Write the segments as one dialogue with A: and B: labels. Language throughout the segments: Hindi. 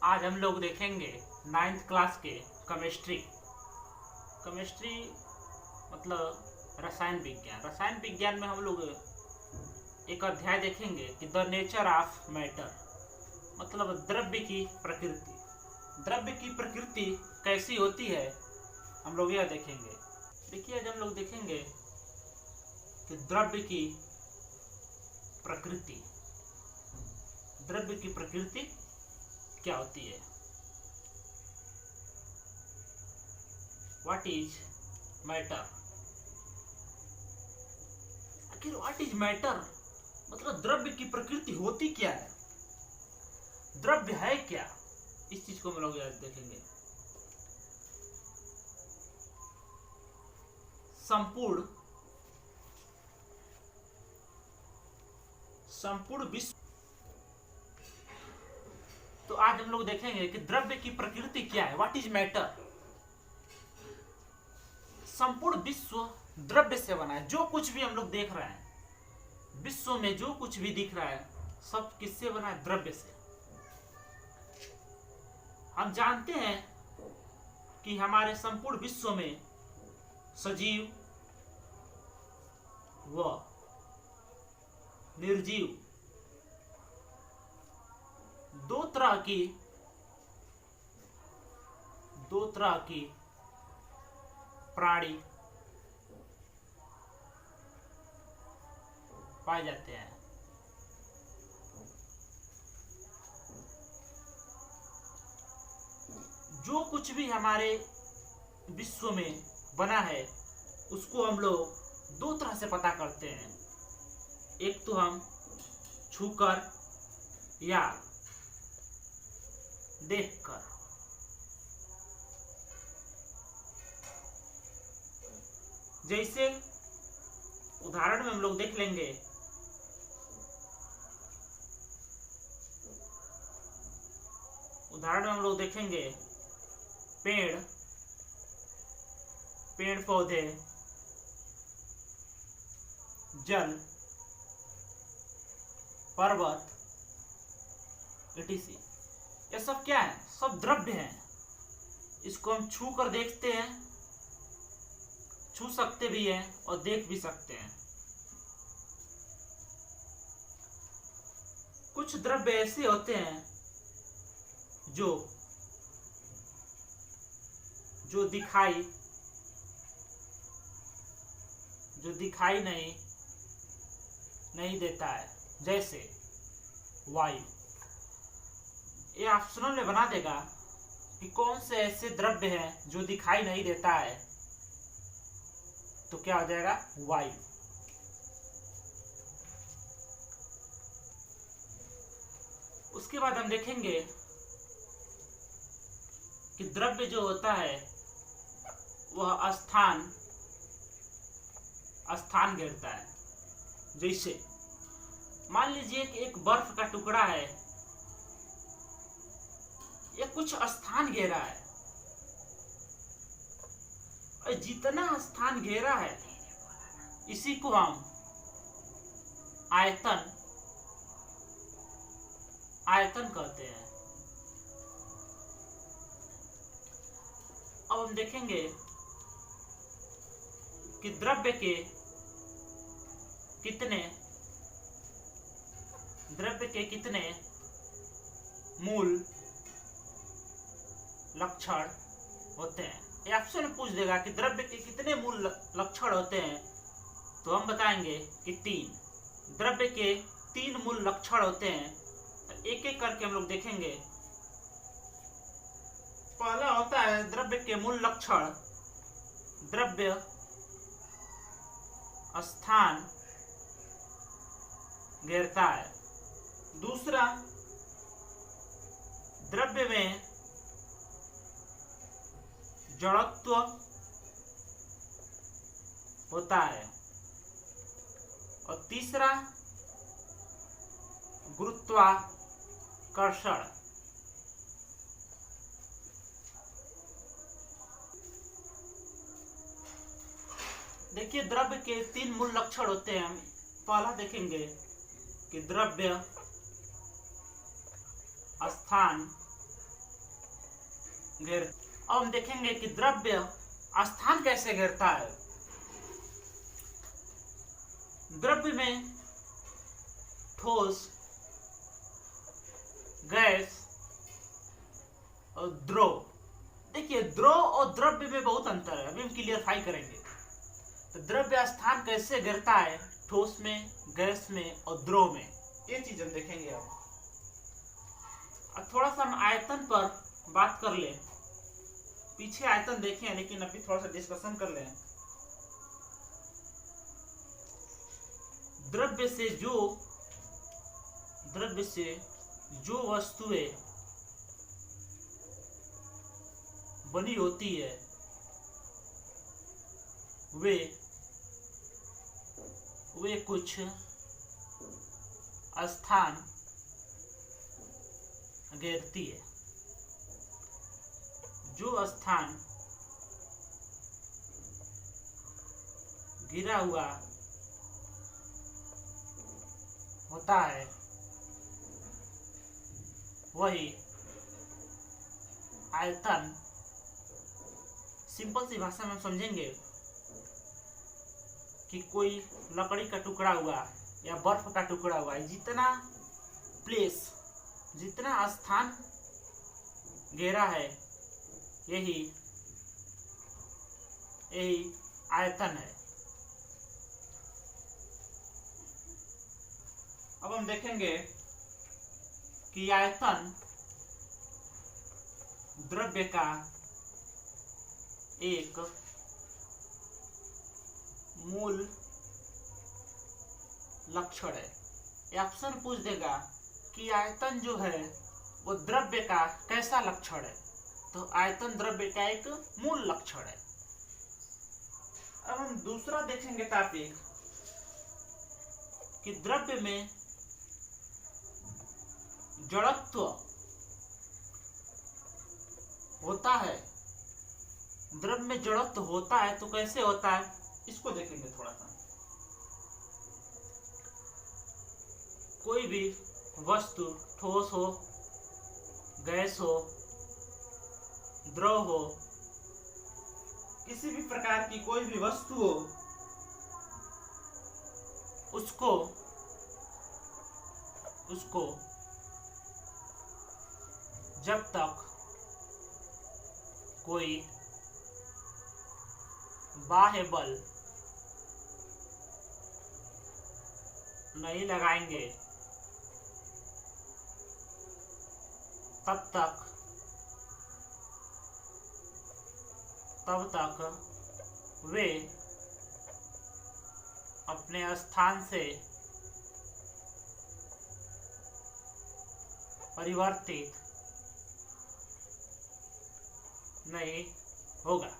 A: आज हम लोग देखेंगे 9th क्लास के केमिस्ट्री। केमिस्ट्री मतलब रसायन विज्ञान में हम लोग एक अध्याय देखेंगे कि द नेचर ऑफ मैटर, मतलब द्रव्य की प्रकृति। द्रव्य की प्रकृति कैसी होती है हम लोग यह देखेंगे। देखिए, आज हम लोग देखेंगे कि द्रव्य की प्रकृति क्या होती है। What is matter? आखिर व्हाट इज मैटर मतलब द्रव्य की प्रकृति होती क्या है, द्रव्य है क्या, इस चीज को हम लोग आज देखेंगे। संपूर्ण विश्व। तो आज हम लोग देखेंगे कि द्रव्य की प्रकृति क्या है, व्हाट इज मैटर। संपूर्ण विश्व द्रव्य से बना है। जो कुछ भी हम लोग देख रहे हैं विश्व में, जो कुछ भी दिख रहा है सब किससे बना है? द्रव्य से। हम जानते हैं कि हमारे संपूर्ण विश्व में सजीव व निर्जीव दो तरह की प्राणी पाए जाते हैं। जो कुछ भी हमारे विश्व में बना है उसको हम लोग दो तरह से पता करते हैं। एक तो हम छूकर या देखकर। जैसे उदाहरण में हम लोग देख लेंगे, देखेंगे पेड़ पौधे, जल, पर्वत, etc। ये सब क्या है? सब द्रव्य हैं। इसको हम छू कर देखते हैं, छू सकते भी हैं और देख भी सकते हैं। कुछ द्रव्य ऐसे होते हैं जो दिखाई नहीं देता है, जैसे वायु। ये ऑप्शनल में बना देगा कि कौन से ऐसे द्रव्य हैं जो दिखाई नहीं देता है, तो क्या हो जाएगा? वायु। उसके बाद हम देखेंगे कि द्रव्य जो होता है वह स्थान घेरता है। जैसे मान लीजिए कि एक बर्फ का टुकड़ा है, यह कुछ स्थान घेरा है, और जितना स्थान घेरा है इसी को हम आयतन कहते हैं। अब हम देखेंगे कि द्रव्य के कितने मूल लक्षण होते हैं। ये ऑप्शन में पूछ देगा कि द्रव्य के कितने मूल लक्षण होते हैं, तो हम बताएंगे कि 3। द्रव्य के 3 मूल लक्षण होते हैं। तो एक एक करके हम लोग देखेंगे। पहला होता है द्रव्य के मूल लक्षण, द्रव्य स्थान घेरता है। दूसरा, द्रव्य में जड़त्व होता है। और तीसरा, गुरुत्वाकर्षण। देखिए, द्रव्य के 3 मूल लक्षण होते हैं। पहला देखेंगे कि द्रव्य स्थान घेर। अब हम देखेंगे कि द्रव्य स्थान कैसे घेरता है। द्रव्य में ठोस, गैस और द्रव। देखिए द्रव और द्रव्य में बहुत अंतर है, अभी हम क्लियरफाई करेंगे। तो द्रव्य स्थान कैसे गिरता है, ठोस में, गैस में और द्रव में, ये चीज हम देखेंगे। अब थोड़ा सा हम आयतन पर बात कर ले। पीछे आयतन देखे हैं लेकिन अभी थोड़ा सा डिस्कशन कर लें। द्रव्य से जो वस्तुएं बनी होती है वे कुछ स्थान घेरती है। जो स्थान घिरा हुआ होता है वही आयतन। सिंपल सी भाषा में हम समझेंगे कि कोई लकड़ी का टुकड़ा हुआ या बर्फ का टुकड़ा हुआ, जितना प्लेस, जितना स्थान घेरा है, यही आयतन है। अब हम देखेंगे कि आयतन द्रव्य का एक मूल लक्षण है। ऑप्शन पूछ देगा कि आयतन जो है वो द्रव्य का कैसा लक्षण है, तो आयतन द्रव्य का एक मूल लक्षण है। अब हम दूसरा देखेंगे टॉपिक कि द्रव्य में जड़त्व होता है। द्रव्य में जड़त्व होता है तो कैसे होता है, इसको देखेंगे थोड़ा सा। कोई भी वस्तु ठोस हो, गैस हो, द्रव हो, किसी भी प्रकार की कोई भी वस्तु हो, उसको जब तक कोई बाह्य बल नहीं लगाएंगे तब तक वे अपने स्थान से परिवर्तित नहीं होगा।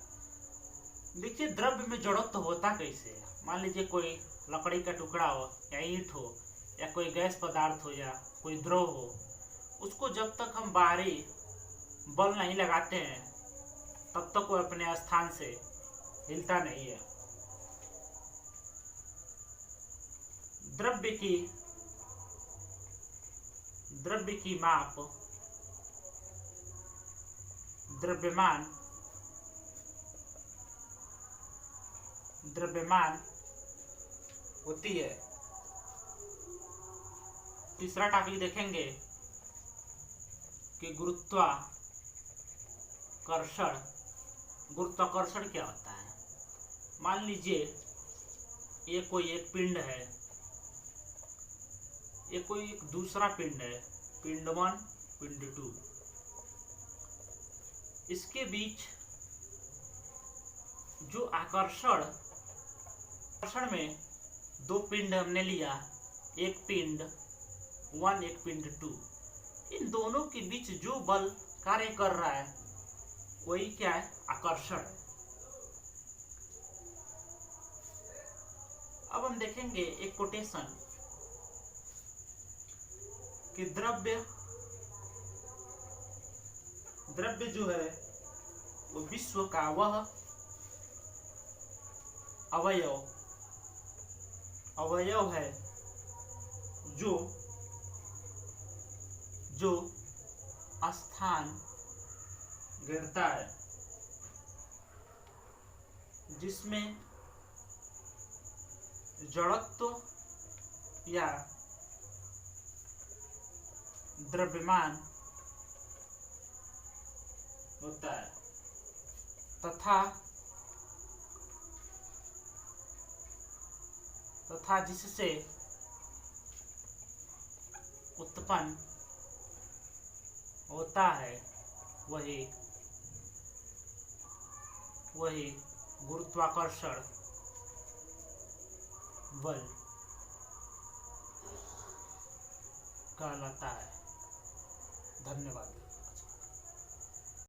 A: देखिए द्रव्य में जड़त्व होता कैसे है। मान लीजिए कोई लकड़ी का टुकड़ा हो या ईंट हो या कोई गैस पदार्थ हो या कोई द्रव हो, उसको जब तक हम बाहरी बल नहीं लगाते हैं तब तक वो अपने स्थान से हिलता नहीं है। द्रव्य की माप द्रव्यमान होती है। तीसरा टॉपिक देखेंगे कि गुरुत्वाकर्षण क्या होता है। मान लीजिए ये कोई एक पिंड है, ये कोई एक दूसरा पिंड है, पिंड 1, पिंड 2। इसके बीच जो आकर्षण में दो पिंड हमने लिया, एक पिंड 1, एक पिंड 2, इन दोनों के बीच जो बल कार्य कर रहा है वही क्या है, आकर्षण है। अब हम देखेंगे एक कोटेशन कि द्रव्य जो है वो विश्व का वह अवयव है जो स्थान घेरता है, जिसमें जड़त्व या द्रव्यमान होता है तथा जिससे उत्पन्न होता है वही गुरुत्वाकर्षण बल कहलाता है। धन्यवाद।